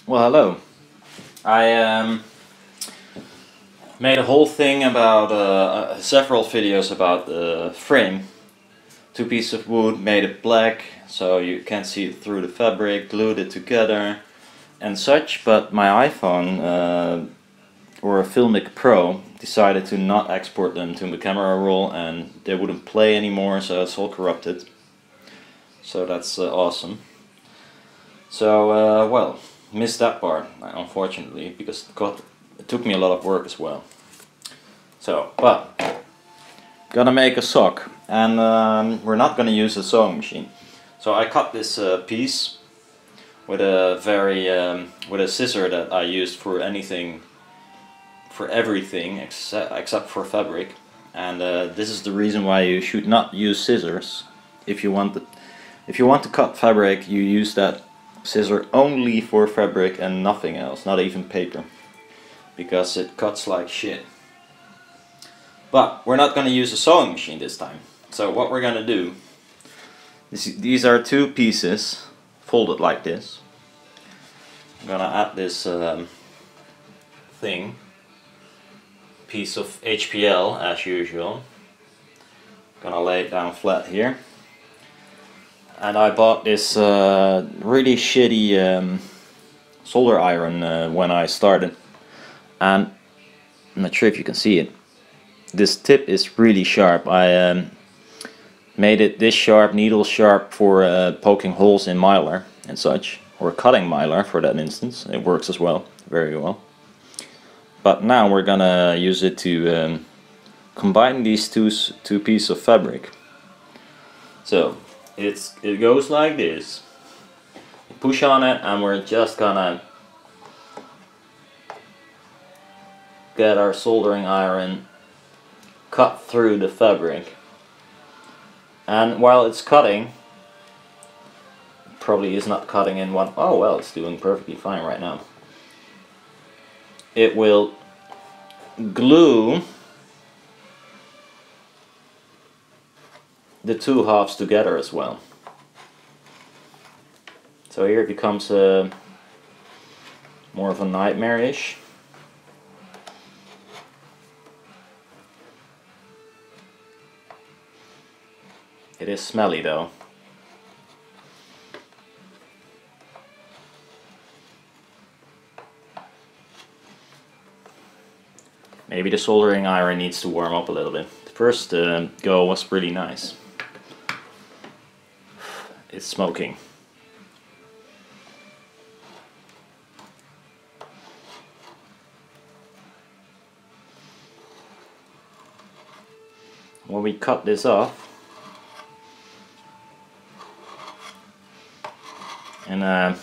Well, hello. I made a whole thing about several videos about the frame. Two pieces of wood, made it black so you can't see it through the fabric, glued it together and such, but my iPhone or a Filmic Pro decided to not export them to the camera roll and they wouldn't play anymore, so it's all corrupted. So that's awesome. So, well, missed that part, unfortunately, because it took me a lot of work as well. So, but, gonna make a sock, and we're not gonna use a sewing machine. So I cut this piece with a with a scissor that I used for everything except for fabric. And this is the reason why you should not use scissors. If you want to cut fabric, you use that scissor only for fabric and nothing else, not even paper, because it cuts like shit. But we're not going to use a sewing machine this time. So what we're going to do, these are two pieces folded like this. I'm going to add this piece of HPL as usual. Gonna lay it down flat here. And I bought this really shitty solder iron when I started, and I'm not sure if you can see it. This tip is really sharp. I made it this sharp, needle sharp, for poking holes in mylar and such, or cutting mylar for that instance. It works as well, very well. But now we're gonna use it to combine these two pieces of fabric. So it goes like this. You push on it, and we're just gonna get our soldering iron cut through the fabric. And while it's cutting, probably is not cutting in one. Oh well, it's doing perfectly fine right now. It will glue the two halves together as well. So here it becomes more of a nightmare-ish. It is smelly though. Maybe the soldering iron needs to warm up a little bit. The first go was really nice. It's smoking. When we cut this off, in a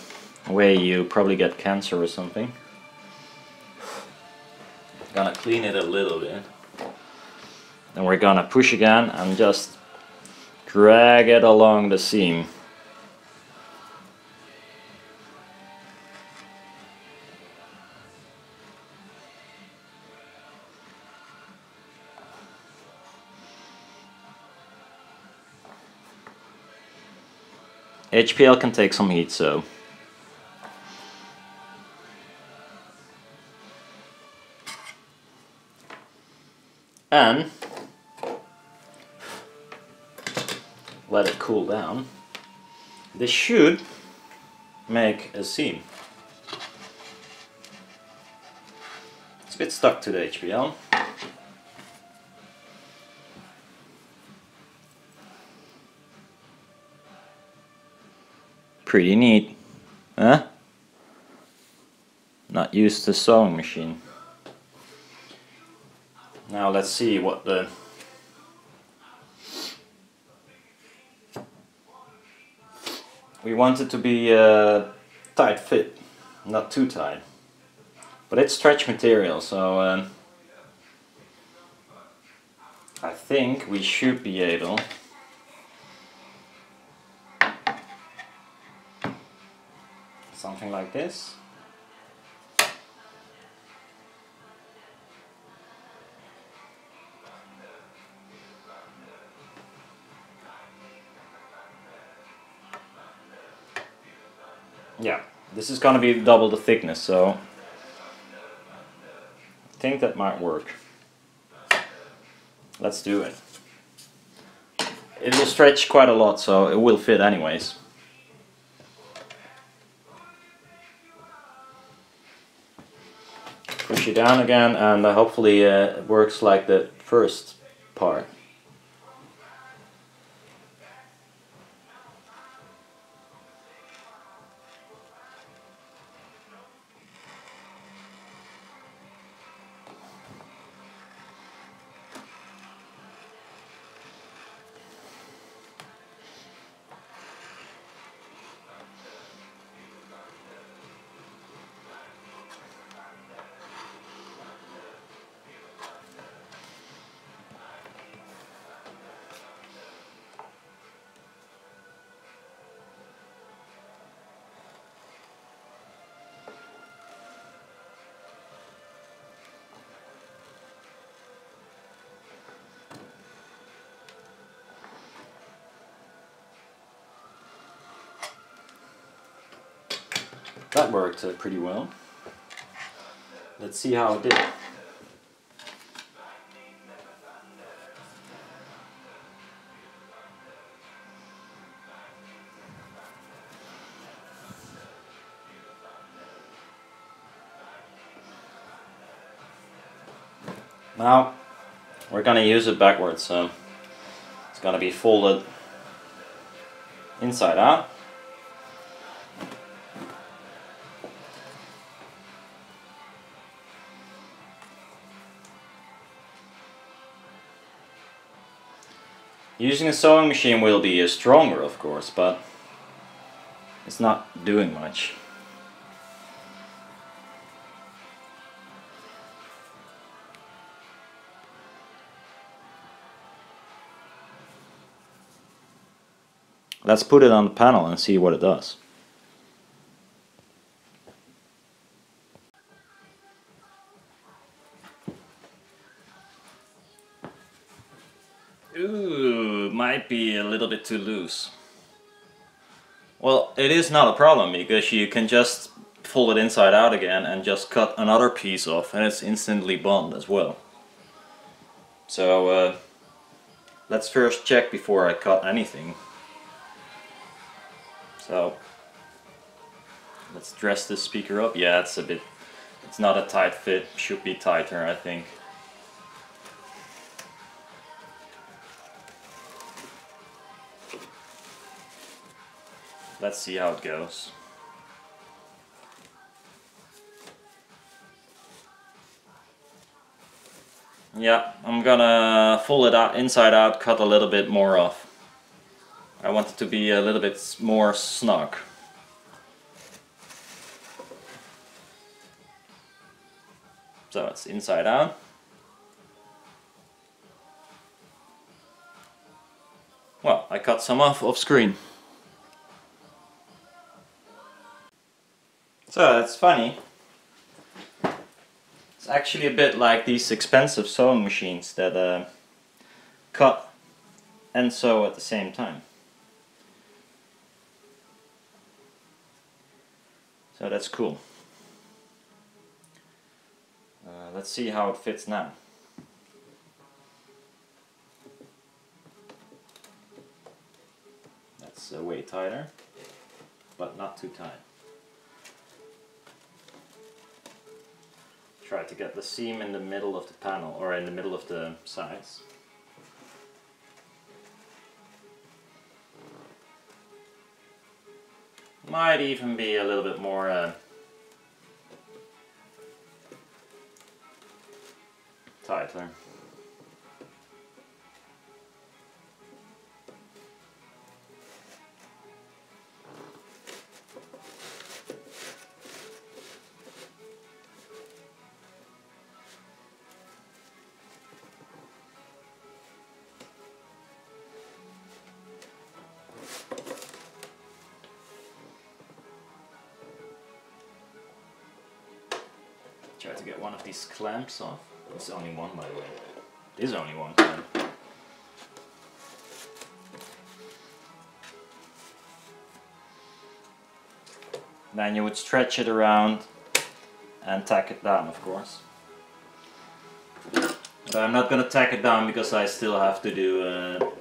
way you probably get cancer or something. Gonna clean it a little bit. Then we're gonna push again and just drag it along the seam. HPL can take some heat, so and let it cool down. This should make a seam. It's a bit stuck to the HPL. Pretty neat, huh? Not used to sewing machine. Now let's see what the we want it to be a tight fit, not too tight. But it's stretch material, so I think we should be able something like this. Yeah, This is gonna be double the thickness, so I think that might work. Let's do it. It will stretch quite a lot, so it will fit anyways. Push it down again, and hopefully it works like the first part. That worked pretty well. Let's see how it did. Now we're gonna use it backwards, so it's gonna be folded inside out. Using a sewing machine will be stronger, of course, but it's not doing much. Let's put it on the panel and see what it does. Ooh, might be a little bit too loose. Well, it is not a problem because you can just fold it inside out again and just cut another piece off, and it's instantly bond as well. So let's first check before I cut anything. So let's dress this speaker up. Yeah, it's not a tight fit, should be tighter, I think. Let's see how it goes. Yeah, I'm gonna fold it out inside out, cut a little bit more off. I want it to be a little bit more snug. So it's inside out. Well, I cut some off screen. So that's funny. It's actually a bit like these expensive sewing machines that cut and sew at the same time. So that's cool. Let's see how it fits now. That's way tighter, but not too tight. Try to get the seam in the middle of the panel, or in the middle of the sides. Might even be a little bit more tighter. Try to get one of these clamps off. It's only one, by the way. It is only one clamp. Then you would stretch it around and tack it down, of course. But I'm not gonna tack it down because I still have to do the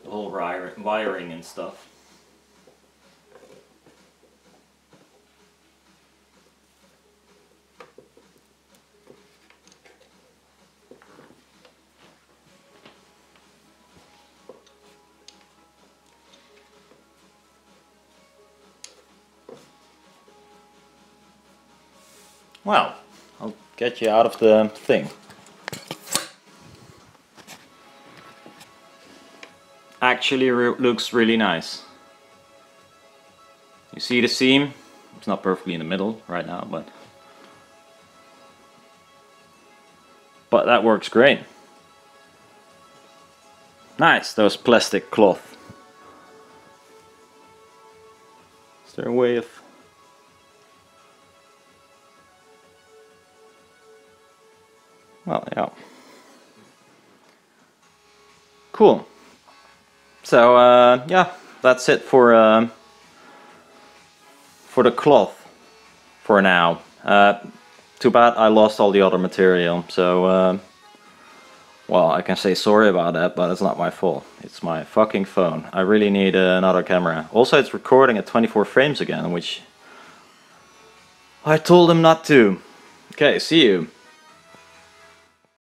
whole wiring and stuff. Well, I'll get you out of the thing. Actually looks really nice. You see the seam? It's not perfectly in the middle right now, but that works great. Nice, those plastic cloth. Is there a way of... Well, yeah. Cool. So yeah, that's it for the cloth for now. Too bad I lost all the other material. So well, I can say sorry about that, but it's not my fault. It's my fucking phone. I really need another camera. Also, it's recording at 24 frames again, which I told him not to. Okay, see you.